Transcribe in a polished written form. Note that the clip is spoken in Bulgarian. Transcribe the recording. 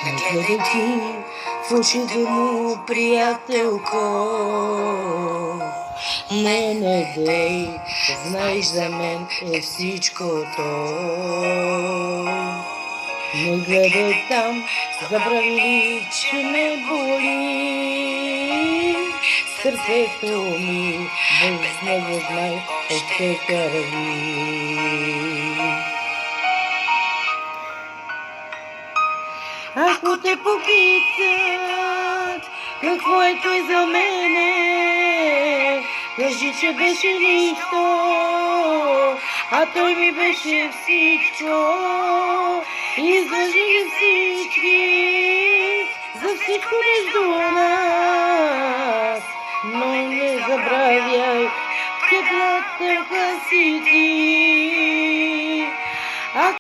Не гледай ти в очите му, приятелко. Не дей, знаеш за мен е всичкото. Не гледай там, забрави, че ме боли. Сърцето ми без него знай още кърви. Ако те попитат какво е той за мене, кажи, че беше нищо, а той ми беше всичко. Излъжи ги всички за всичко между нас, но не забравяй, приятелка си ти.